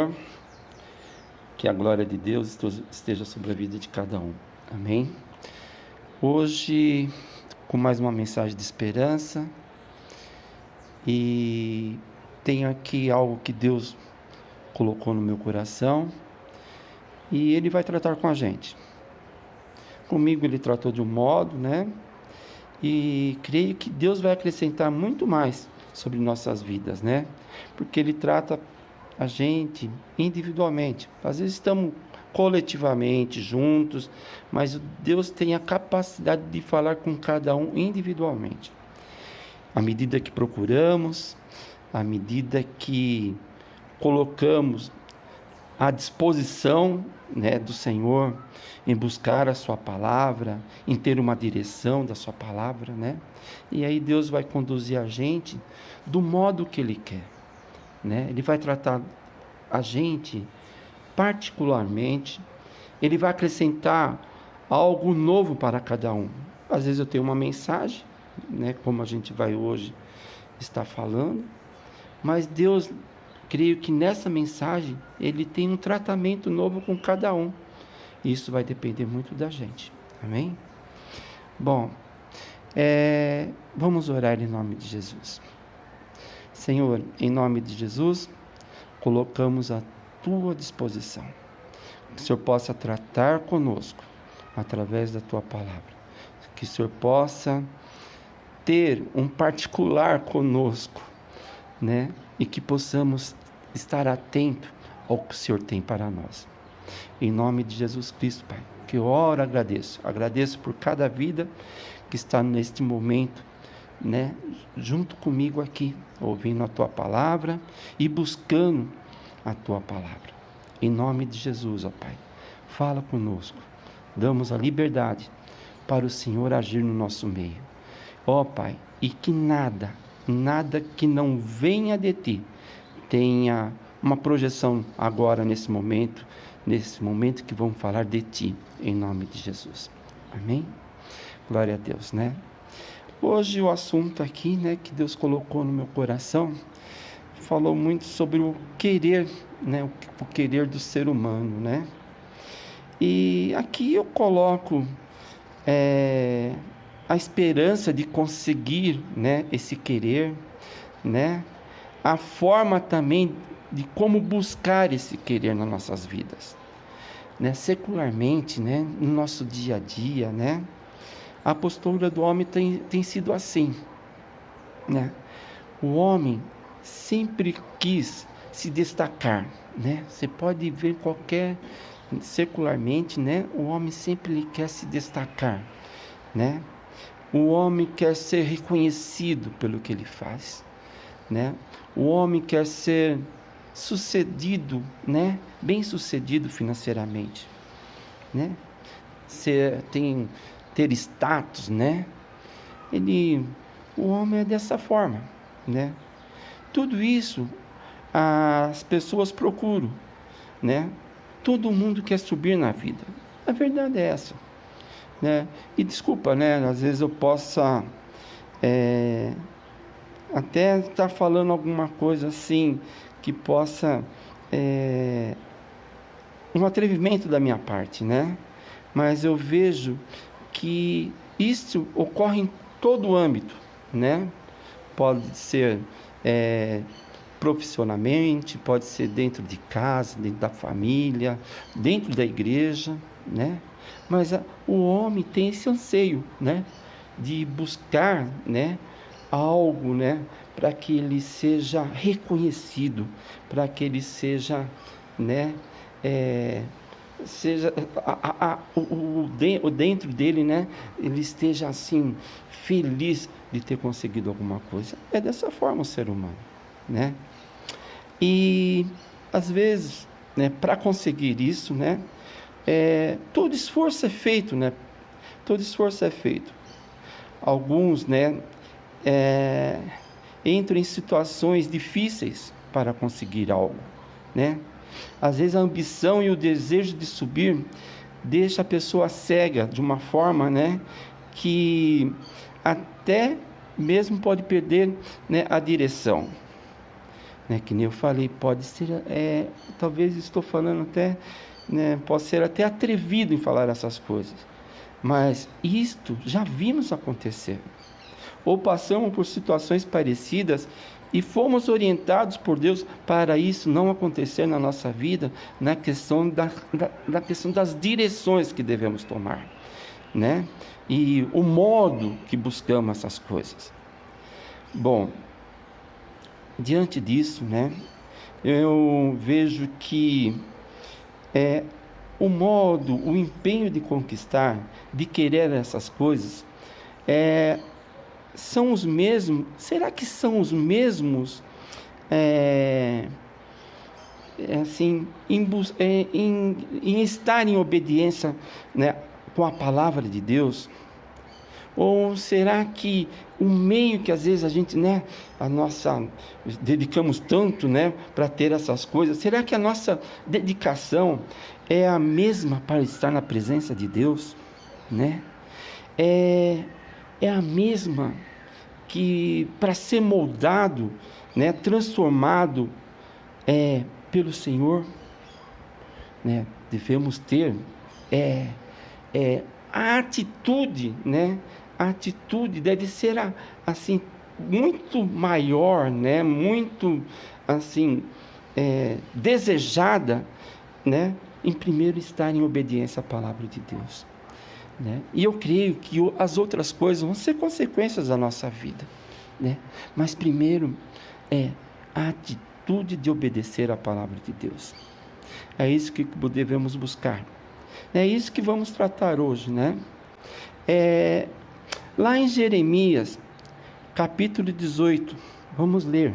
Senhor, que a glória de Deus esteja sobre a vida de cada um. Amém? Hoje, com mais uma mensagem de esperança, e tenho aqui algo que Deus colocou no meu coração, e Ele vai tratar com a gente. Comigo Ele tratou de um modo, E creio que Deus vai acrescentar muito mais sobre nossas vidas, Porque Ele trata a gente individualmente. Às vezes estamos coletivamente juntos, mas Deus tem a capacidade de falar com cada um individualmente. À medida que procuramos, à medida que colocamos à disposição, do Senhor, em buscar a sua palavra, em ter uma direção da sua palavra, E aí Deus vai conduzir a gente do modo que Ele quer, Ele vai tratar a gente particularmente, Ele vai acrescentar algo novo para cada um. Às vezes eu tenho uma mensagem, como a gente vai hoje estar falando, mas Deus, creio que nessa mensagem, Ele tem um tratamento novo com cada um. Isso vai depender muito da gente. Amém? Bom, vamos orar em nome de Jesus. Senhor, em nome de Jesus, colocamos à Tua disposição. Que o Senhor possa tratar conosco, através da Tua palavra. Que o Senhor possa ter um particular conosco, E que possamos estar atentos ao que o Senhor tem para nós. Em nome de Jesus Cristo, Pai, que eu oro, agradeço por cada vida que está neste momento, junto comigo aqui, ouvindo a Tua palavra e buscando a Tua palavra. Em nome de Jesus, ó Pai, fala conosco, damos a liberdade para o Senhor agir no nosso meio. Ó Pai, e que nada que não venha de Ti tenha uma projeção agora nesse momento que vamos falar de Ti, em nome de Jesus. Amém? Glória a Deus, Hoje o assunto aqui, que Deus colocou no meu coração, falou muito sobre o querer, o querer do ser humano, E aqui eu coloco a esperança de conseguir, esse querer, a forma também de como buscar esse querer nas nossas vidas, secularmente, no nosso dia a dia, a postura do homem tem sido assim, o homem sempre quis se destacar, você pode ver secularmente, o homem sempre quer se destacar, o homem quer ser reconhecido pelo que ele faz, o homem quer ser sucedido, bem sucedido financeiramente, ter status, o homem é dessa forma, tudo isso as pessoas procuram, todo mundo quer subir na vida, a verdade é essa, e desculpa, às vezes eu possa até estar falando alguma coisa assim, que possa, um atrevimento da minha parte, mas eu vejo que isso ocorre em todo o âmbito, pode ser profissionalmente, pode ser dentro de casa, dentro da família, dentro da igreja, mas o homem tem esse anseio, de buscar, algo, para que ele seja reconhecido, para que ele seja, seja o dentro dele, ele esteja assim feliz de ter conseguido alguma coisa. É dessa forma o ser humano, E às vezes, para conseguir isso, todo esforço é feito, Todo esforço é feito. Alguns, entram em situações difíceis para conseguir algo, Às vezes a ambição e o desejo de subir deixa a pessoa cega de uma forma, que até mesmo pode perder, a direção. né? Que nem eu falei, pode ser, talvez estou falando até, né? Posso ser até atrevido em falar essas coisas, mas isto já vimos acontecer, ou passamos por situações parecidas e fomos orientados por Deus para isso não acontecer na nossa vida, na questão da questão das direções que devemos tomar, né? E o modo que buscamos essas coisas. Bom, diante disso, né, eu vejo que o modo, o empenho de conquistar, de querer essas coisas, são os mesmos. Será que são os mesmos, assim, em estar em obediência, né, com a palavra de Deus? Ou será que o meio que às vezes a gente, né, dedicamos tanto, né, para ter essas coisas, será que a nossa dedicação é a mesma para estar na presença de Deus, né? É a mesma que para ser moldado, né, transformado pelo Senhor, né? Devemos ter a atitude, né? A atitude deve ser assim muito maior, né? Muito assim desejada, né? Em primeiro estar em obediência à palavra de Deus, né? E eu creio que as outras coisas vão ser consequências da nossa vida, né? Mas primeiro a atitude de obedecer à palavra de Deus. É isso que devemos buscar. É isso que vamos tratar hoje, né? Lá em Jeremias, capítulo 18, vamos ler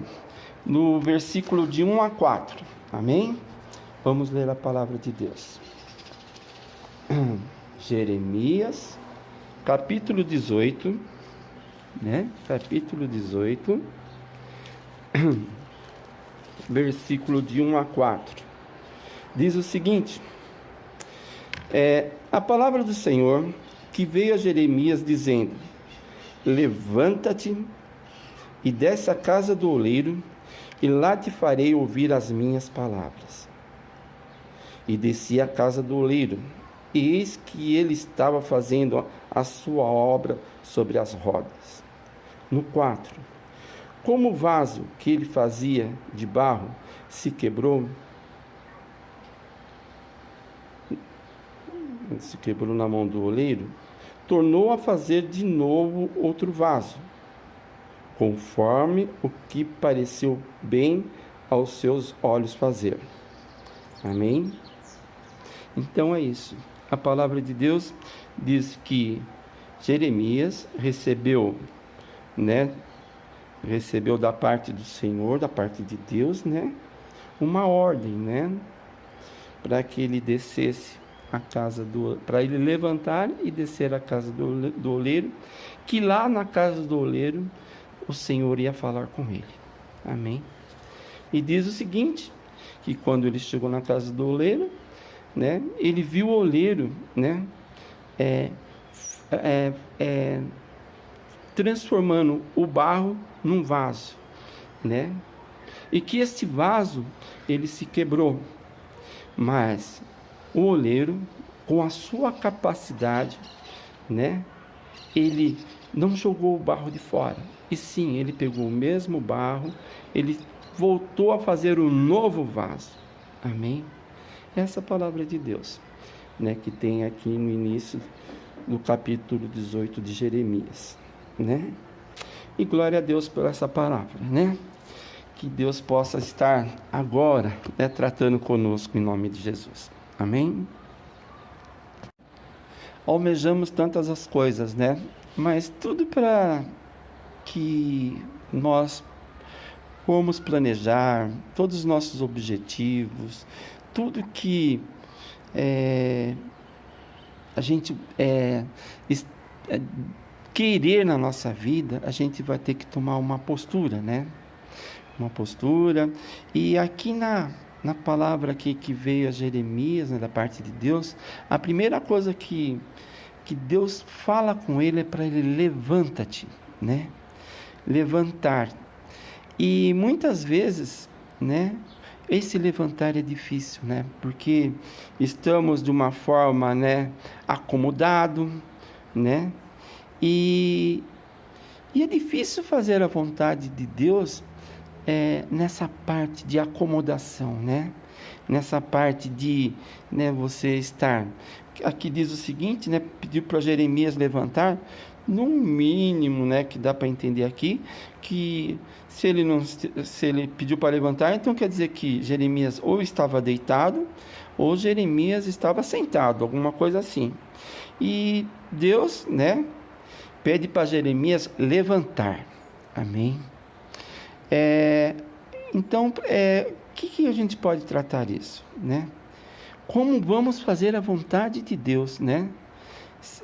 no versículo de 1 a 4, amém? Vamos ler a palavra de Deus. Jeremias, capítulo 18, né? Capítulo 18, versículo de 1 a 4. Diz o seguinte: a palavra do Senhor que veio a Jeremias dizendo: levanta-te e desce à casa do oleiro, e lá te farei ouvir as minhas palavras. E desci à casa do oleiro, e eis que ele estava fazendo a sua obra sobre as rodas. No 4, como o vaso que ele fazia de barro se quebrou na mão do oleiro, tornou a fazer de novo outro vaso, conforme o que pareceu bem aos seus olhos fazer. Amém? Então é isso. A palavra de Deus diz que Jeremias recebeu, né? Recebeu da parte do Senhor, da parte de Deus, né? Uma ordem, né? Para que ele descesse a casa para ele levantar e descer a casa do oleiro, que lá na casa do oleiro o Senhor ia falar com ele. Amém? E diz o seguinte, que quando ele chegou na casa do oleiro, né, ele viu o oleiro, né, transformando o barro num vaso, né, e que este vaso ele se quebrou, mas o oleiro, com a sua capacidade, né, ele não jogou o barro de fora, e sim, ele pegou o mesmo barro, ele voltou a fazer um novo vaso. Amém? Essa palavra de Deus, né, que tem aqui no início do capítulo 18 de Jeremias, né? E glória a Deus por essa palavra, né? Que Deus possa estar agora, né, tratando conosco em nome de Jesus. Amém? Almejamos tantas as coisas, né? Mas tudo para que nós vamos planejar, todos os nossos objetivos, tudo que a gente querer na nossa vida, a gente vai ter que tomar uma postura, né? Uma postura. E aqui na palavra aqui que veio a Jeremias, né, da parte de Deus, a primeira coisa que Deus fala com ele é para ele: levanta-te, né? Levantar. E muitas vezes né? Esse levantar é difícil, né? Porque estamos de uma forma, né, acomodado, né? E é difícil fazer a vontade de Deus nessa parte de acomodação, né? Nessa parte de, né, você estar. Aqui diz o seguinte, né? Pediu para Jeremias levantar, no mínimo, né, que dá para entender aqui, que se ele pediu para levantar, então quer dizer que Jeremias ou estava deitado, ou Jeremias estava sentado, alguma coisa assim. E Deus, né, pede para Jeremias levantar. Amém? Então, que a gente pode tratar isso, né? Como vamos fazer a vontade de Deus, né?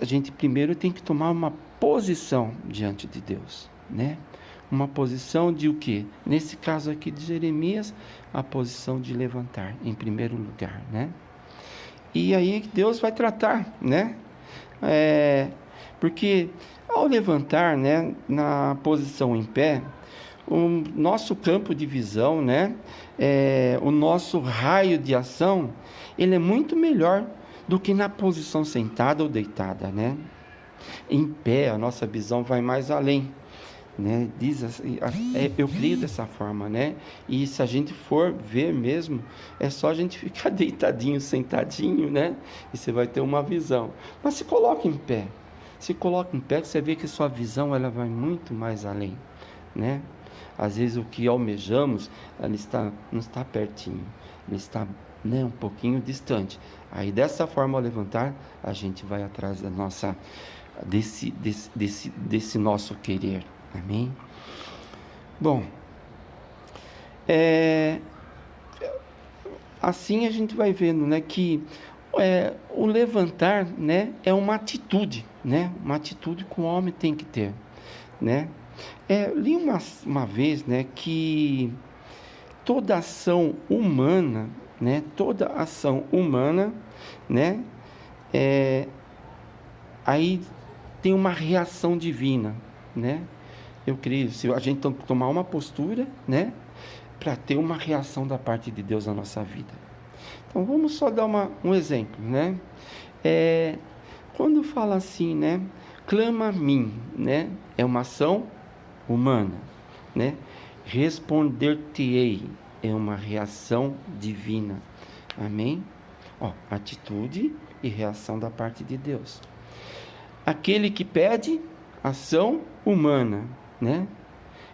A gente primeiro tem que tomar uma posição diante de Deus, né? Uma posição de o quê? Nesse caso aqui de Jeremias, a posição de levantar, em primeiro lugar, né? E aí Deus vai tratar, né? Porque ao levantar, né, na posição em pé, o nosso campo de visão, né, o nosso raio de ação, ele é muito melhor do que na posição sentada ou deitada, né? Em pé, a nossa visão vai mais além, né? Eu creio dessa forma, né? E se a gente for ver mesmo, é só a gente ficar deitadinho, sentadinho, né? E você vai ter uma visão. Mas se coloca em pé. Se coloca em pé, você vê que sua visão ela vai muito mais além, né? Às vezes o que almejamos, não está pertinho, ele está, né, um pouquinho distante. Aí dessa forma, ao levantar, a gente vai atrás da nossa, desse nosso querer. Amém? Bom, assim a gente vai vendo, né, que o levantar, né, é uma atitude, né? Uma atitude que o homem tem que ter, né? Li uma vez, né, que toda ação humana, né, né, aí tem uma reação divina, né? Eu creio, se a gente tomar uma postura, né, para ter uma reação da parte de Deus na nossa vida. Então vamos só dar um exemplo, né? Quando fala assim, né, clama a mim, né, é uma ação humana, né? Responder-te-ei é uma reação divina. Amém? Atitude e reação da parte de Deus. Aquele que pede, ação humana, né?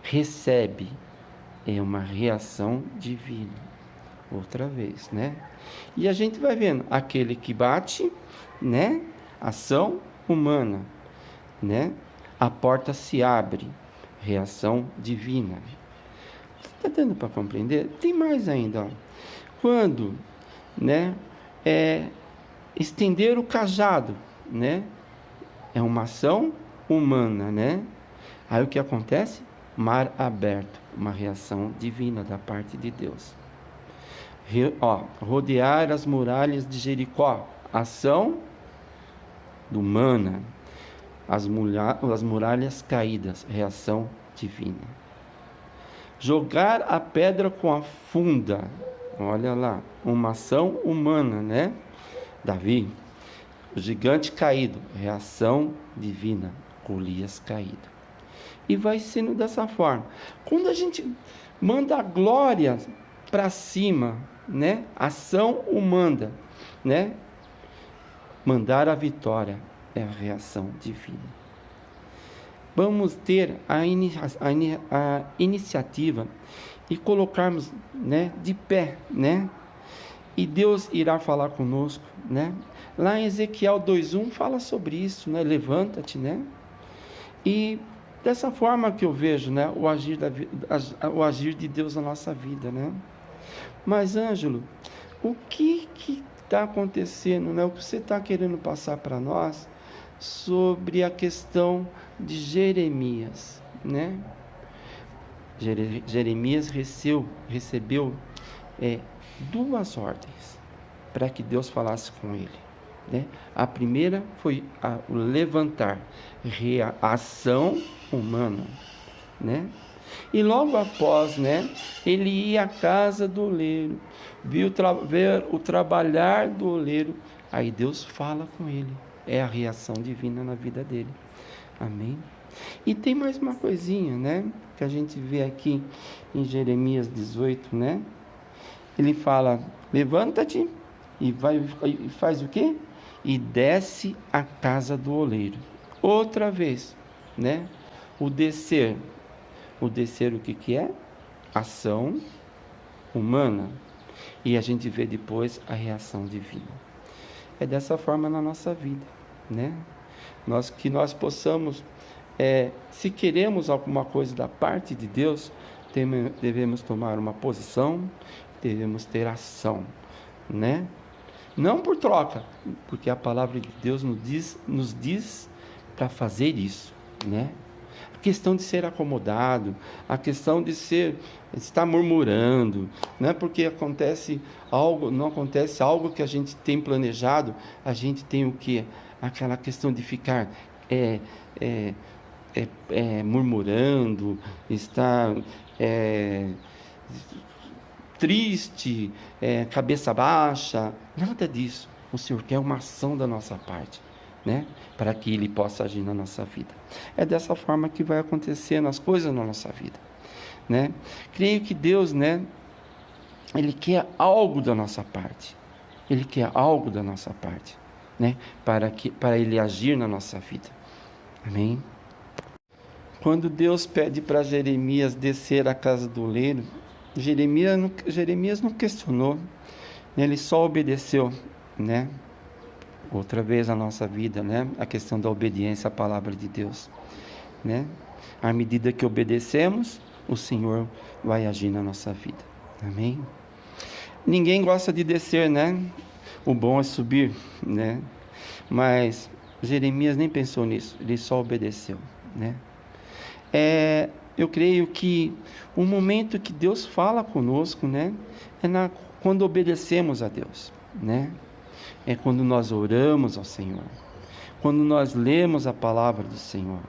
Recebe é uma reação divina. Outra vez, né? E a gente vai vendo, aquele que bate, né? Ação humana, né? A porta se abre, reação divina. Está dando para compreender? Tem mais ainda. Quando, né, estender o cajado, né, é uma ação humana, né? Aí o que acontece? Mar aberto, uma reação divina da parte de Deus. Rodear as muralhas de Jericó, ação humana. As muralhas caídas, reação divina. Jogar a pedra com a funda, olha lá, uma ação humana, né? Davi, o gigante caído, reação divina, Golias caído. E vai sendo dessa forma. Quando a gente manda a glória para cima, né? Ação humana, né? Mandar a vitória é a reação divina. Vamos ter a iniciativa e colocarmos, né, de pé, né? E Deus irá falar conosco, né? Lá em Ezequiel 2:1 fala sobre isso, né? Levanta-te, né? E dessa forma que eu vejo, né, o agir de Deus na nossa vida, né? Mas, Ângelo, o que está acontecendo, né? O que você está querendo passar para nós sobre a questão de Jeremias, né? Jeremias recebeu duas ordens para que Deus falasse com ele, né? A primeira foi o levantar, ação humana, né? E logo após, né, ele ia à casa do oleiro, ver o trabalhar do oleiro. Aí Deus fala com ele. É a reação divina na vida dele. Amém? E tem mais uma coisinha, né, que a gente vê aqui em Jeremias 18, né? Ele fala: levanta-te e vai e faz o quê? E desce à casa do oleiro. Outra vez, né? O descer o que é? Ação humana. E a gente vê depois a reação divina. É dessa forma na nossa vida, né? Que nós possamos, se queremos alguma coisa da parte de Deus, devemos tomar uma posição, devemos ter ação, né? Não por troca, porque a palavra de Deus nos diz para fazer isso, né? A questão de ser acomodado, a questão de estar murmurando, não é porque não acontece algo que a gente tem planejado, a gente tem o quê? Aquela questão de ficar murmurando, estar triste, cabeça baixa, nada disso. O Senhor quer uma ação da nossa parte, né? Para que Ele possa agir na nossa vida. É dessa forma que vai acontecendo as coisas na nossa vida, né? Creio que Deus, né? Ele quer algo da nossa parte. Ele quer algo da nossa parte, né? Para Ele agir na nossa vida. Amém? Quando Deus pede para Jeremias descer à casa do oleiro, Jeremias não questionou, né? Ele só obedeceu, né? Outra vez a nossa vida, né? A questão da obediência à palavra de Deus, né? À medida que obedecemos, o Senhor vai agir na nossa vida. Amém? Ninguém gosta de descer, né? O bom é subir, né? Mas Jeremias nem pensou nisso, ele só obedeceu, né? Eu creio que o momento que Deus fala conosco, né? Quando obedecemos a Deus, né? É quando nós oramos ao Senhor, quando nós lemos a palavra do Senhor,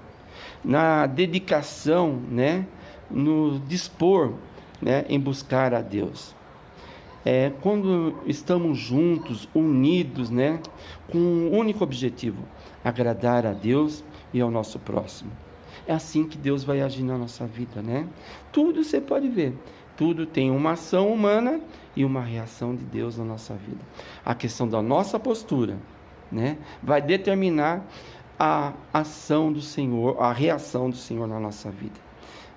na dedicação, né? No dispor, né? Em buscar a Deus. Quando estamos juntos, unidos, né? Com um único objetivo: agradar a Deus e ao nosso próximo. É assim que Deus vai agir na nossa vida, né? Tudo você pode ver. Tudo tem uma ação humana e uma reação de Deus na nossa vida. A questão da nossa postura, né? Vai determinar a ação do Senhor, a reação do Senhor na nossa vida.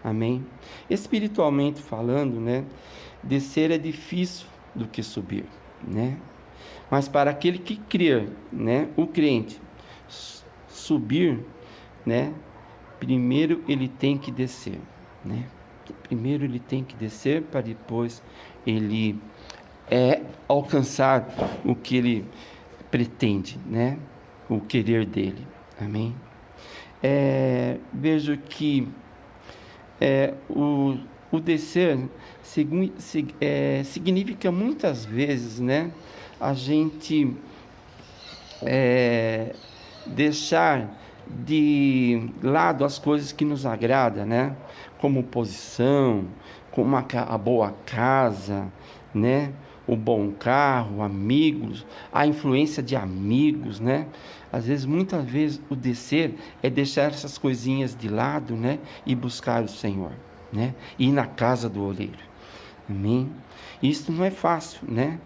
Amém? Espiritualmente falando, né? Descer é difícil do que subir, né? Mas para aquele que crer, né? O crente, subir, né? Primeiro ele tem que descer, né? Primeiro ele tem que descer para depois ele alcançar o que ele pretende, né? O querer dele. Amém? Vejo que o descer significa muitas vezes, né? A gente deixar de lado as coisas que nos agradam, né? Como posição, como a boa casa, né? O bom carro, amigos, a influência de amigos, né? Às vezes, muitas vezes, o descer é deixar essas coisinhas de lado, né? E buscar o Senhor, né? Ir na casa do oleiro. Amém? Isso não é fácil, né?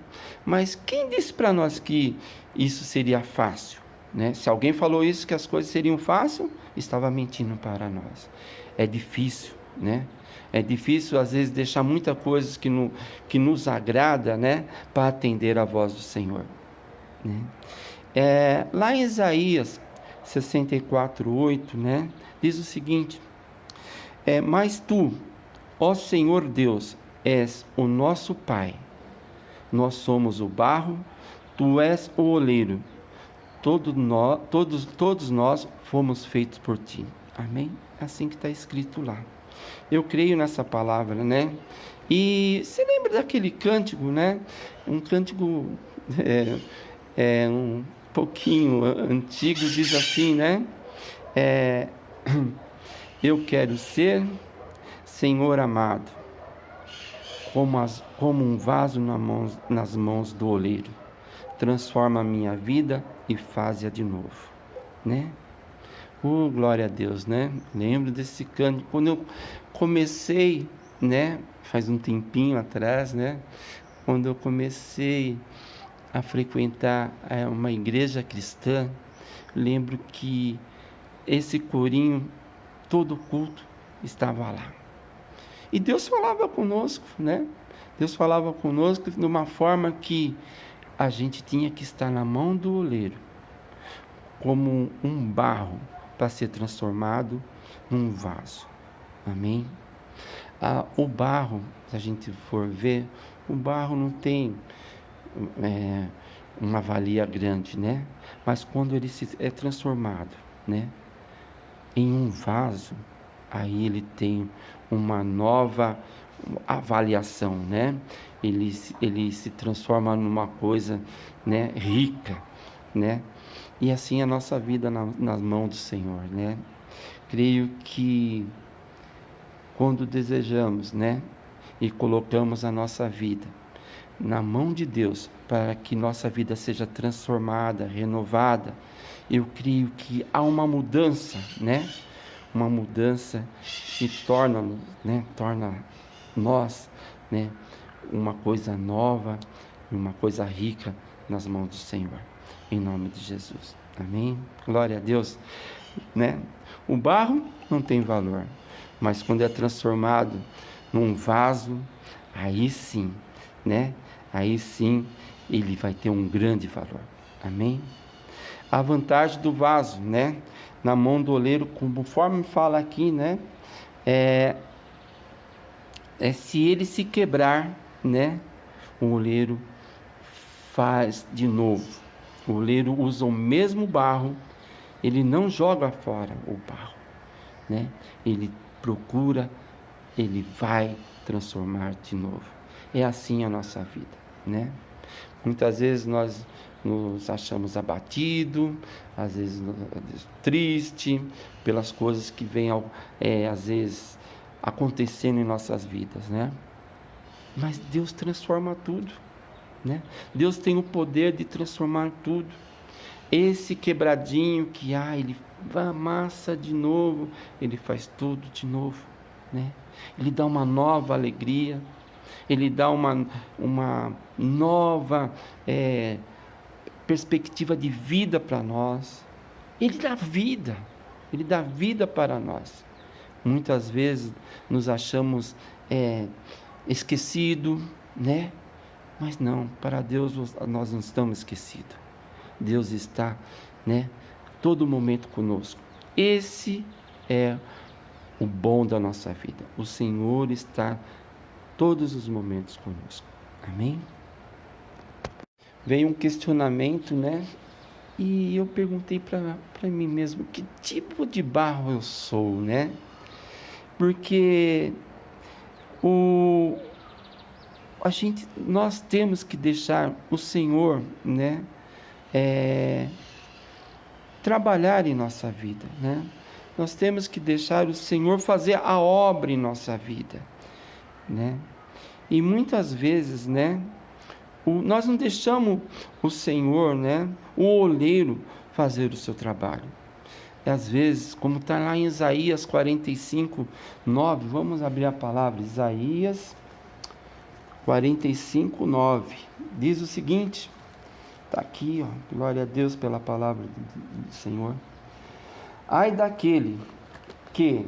Mas quem disse para nós que isso seria fácil? Né? Se alguém falou isso, que as coisas seriam fáceis, estava mentindo para nós. É difícil, né? É difícil, às vezes, deixar muitas coisas que nos agrada, né? Para atender a voz do Senhor, né? Lá em Isaías 64:8, né? Diz o seguinte: mas tu, ó Senhor Deus, és o nosso Pai. Nós somos o barro, tu és o oleiro. Todos nós fomos feitos por ti. Amém? É assim que está escrito lá. Eu creio nessa palavra, né? E você lembra daquele cântico, né? Um cântico um pouquinho antigo, diz assim, né? Eu quero ser Senhor amado, como um vaso nas mãos do oleiro, transforma a minha vida e faz-a de novo, né? Oh, glória a Deus, né? Lembro desse canto, quando eu comecei, né? Faz um tempinho atrás, né? Quando eu comecei a frequentar uma igreja cristã, lembro que esse corinho, todo culto, estava lá. E Deus falava conosco, né? Deus falava conosco de uma forma que a gente tinha que estar na mão do oleiro, como um barro para ser transformado num vaso. Amém? O barro, se a gente for ver, o barro não tem uma valia grande, né? Mas quando ele é transformado, né, em um vaso, aí ele tem uma nova avaliação, né? Ele se transforma numa coisa, né, rica, né? E assim a nossa vida nas mãos do Senhor, né? Creio que quando desejamos, né, e colocamos a nossa vida na mão de Deus, para que nossa vida seja transformada, renovada, eu creio que há uma mudança, né? Uma mudança que torna nós, né, uma coisa nova e uma coisa rica nas mãos do Senhor, em nome de Jesus. Amém? Glória a Deus, né? O barro não tem valor, mas quando é transformado num vaso, aí sim, né? Aí sim ele vai ter um grande valor. Amém? A vantagem do vaso, né, na mão do oleiro, conforme fala aqui, né, é se ele se quebrar, né, o oleiro faz de novo. O oleiro usa o mesmo barro, ele não joga fora o barro, né? Ele procura, ele vai transformar de novo. É assim a nossa vida, né? Muitas vezes nós nos achamos abatidos, às vezes triste pelas coisas que vêm, às vezes, acontecendo em nossas vidas, né? Mas Deus transforma tudo, né? Deus tem o poder de transformar tudo. Esse quebradinho que ele amassa de novo, ele faz tudo de novo, né? Ele dá uma nova alegria, ele dá uma nova perspectiva de vida para nós. Ele dá vida para nós. Muitas vezes nos achamos esquecidos, né? Mas não, para Deus nós não estamos esquecidos. Deus está, né, todo momento conosco. Esse é o bom da nossa vida. O Senhor está todos os momentos conosco. Amém? Veio um questionamento, né? E eu perguntei para mim mesmo, que tipo de barro eu sou, né? Porque nós temos que deixar o Senhor, né, trabalhar em nossa vida, né? Nós temos que deixar o Senhor fazer a obra em nossa vida, né? E muitas vezes, né, nós não deixamos o Senhor, né, o oleiro, fazer o seu trabalho. E às vezes, como está lá em Isaías 45, 9, vamos abrir a palavra, Isaías 45, 9, diz o seguinte, está aqui, glória a Deus pela palavra do Senhor. Ai daquele que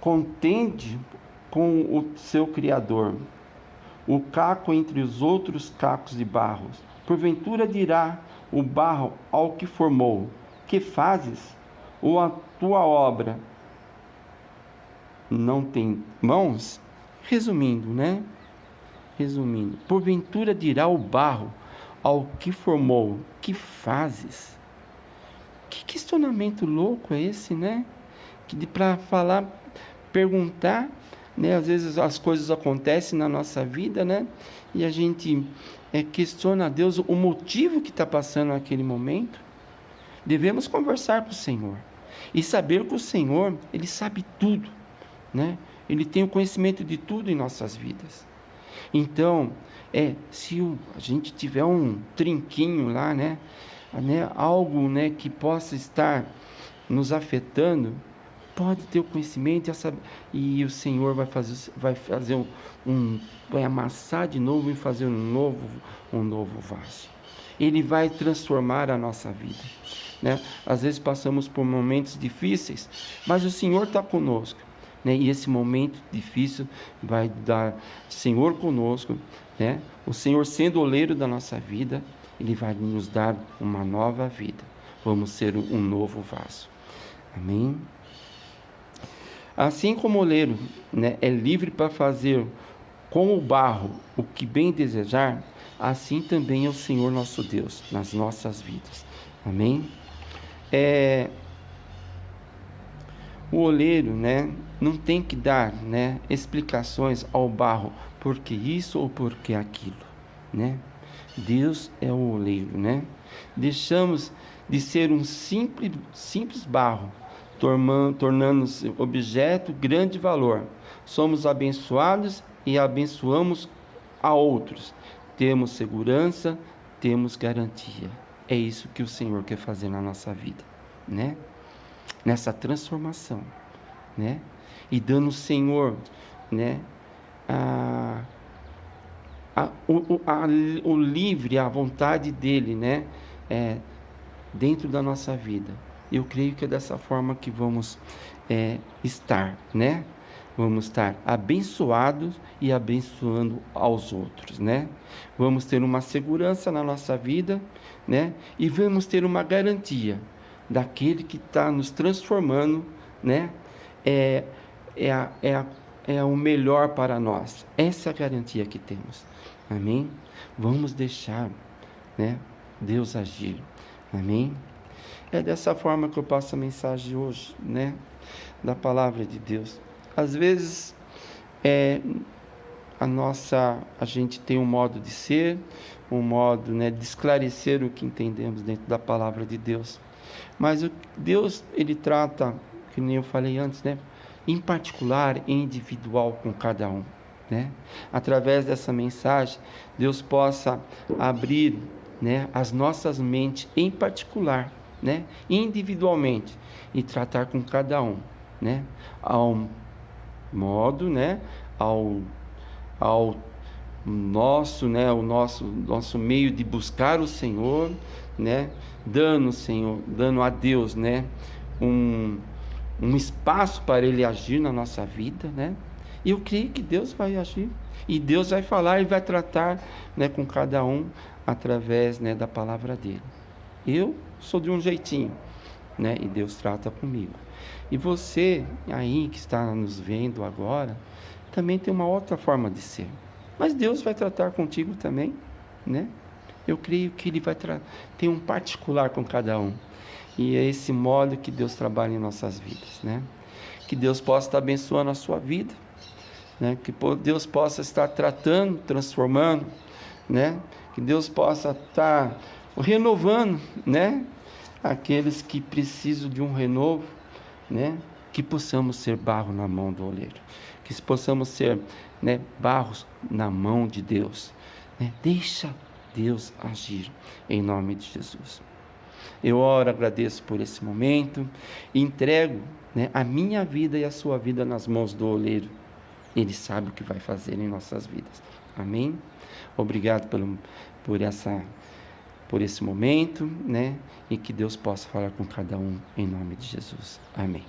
contende com o seu Criador, o caco entre os outros cacos de barro. Porventura dirá o barro ao que formou, que fazes? Ou a tua obra não tem mãos? Resumindo, né? Resumindo, porventura dirá o barro ao que formou, que fazes? Que questionamento louco é esse, né? Que para falar, perguntar, né? Às vezes as coisas acontecem na nossa vida, né? E a gente questiona a Deus o motivo que está passando naquele momento. Devemos conversar com o Senhor e saber que o Senhor, Ele sabe tudo, né? Ele tem o conhecimento de tudo em nossas vidas. Então, se a gente tiver um trinquinho lá, né? Algo, né, que possa estar nos afetando, pode ter o conhecimento e o Senhor vai vai amassar de novo e fazer um novo vaso. Ele vai transformar a nossa vida, né? Às vezes passamos por momentos difíceis, mas o Senhor está conosco, né? E esse momento difícil vai dar Senhor conosco, né? O Senhor sendo o oleiro da nossa vida, Ele vai nos dar uma nova vida. Vamos ser um novo vaso. Amém? Assim como o oleiro, né, é livre para fazer com o barro o que bem desejar, assim também é o Senhor nosso Deus nas nossas vidas. Amém? O oleiro, né, não tem que dar, né, explicações ao barro, porque isso ou porque aquilo, né? Deus é o oleiro, né? Deixamos de ser um simples barro, tornando-se objeto de grande valor. Somos abençoados e abençoamos a outros. Temos segurança, temos garantia. É isso que o Senhor quer fazer na nossa vida, né? Nessa transformação, né? E dando o Senhor, né, o livre, a vontade dele, né, dentro da nossa vida. Eu creio que é dessa forma que vamos estar, né? Vamos estar abençoados e abençoando aos outros, né? Vamos ter uma segurança na nossa vida, né? E vamos ter uma garantia daquele que está nos transformando, né? É o melhor para nós. Essa é a garantia que temos. Amém? Vamos deixar, né, Deus agir. Amém? É dessa forma que eu passo a mensagem hoje, né? Da palavra de Deus. Às vezes, a gente tem um modo de ser, um modo, né, de esclarecer o que entendemos dentro da palavra de Deus. Mas Deus, Ele trata, que nem eu falei antes, né? Em particular, individual com cada um, né? Através dessa mensagem, Deus possa abrir, né, as nossas mentes em particular, né, individualmente, e tratar com cada um, né, ao modo, né, ao nosso, né, o nosso meio de buscar o Senhor, né, dando a Deus, né, um espaço para Ele agir na nossa vida, né? E eu creio que Deus vai agir, e Deus vai falar e vai tratar, né, com cada um através, né, da palavra dele. Eu sou de um jeitinho, né, e Deus trata comigo. E você aí que está nos vendo agora, também tem uma outra forma de ser. Mas Deus vai tratar contigo também, né? Eu creio que Ele vai ter um particular com cada um. E é esse modo que Deus trabalha em nossas vidas, né? Que Deus possa estar abençoando a sua vida, né? Que Deus possa estar tratando, transformando, né? Que Deus possa estar renovando, né? Aqueles que precisam de um renovo, né? Que possamos ser barro na mão do oleiro, que possamos ser, né, barros na mão de Deus, né? Deixa Deus agir em nome de Jesus. Eu oro, agradeço por esse momento, entrego, né, a minha vida e a sua vida nas mãos do oleiro. Ele sabe o que vai fazer em nossas vidas. Amém? Obrigado por esse momento, né? E que Deus possa falar com cada um em nome de Jesus. Amém.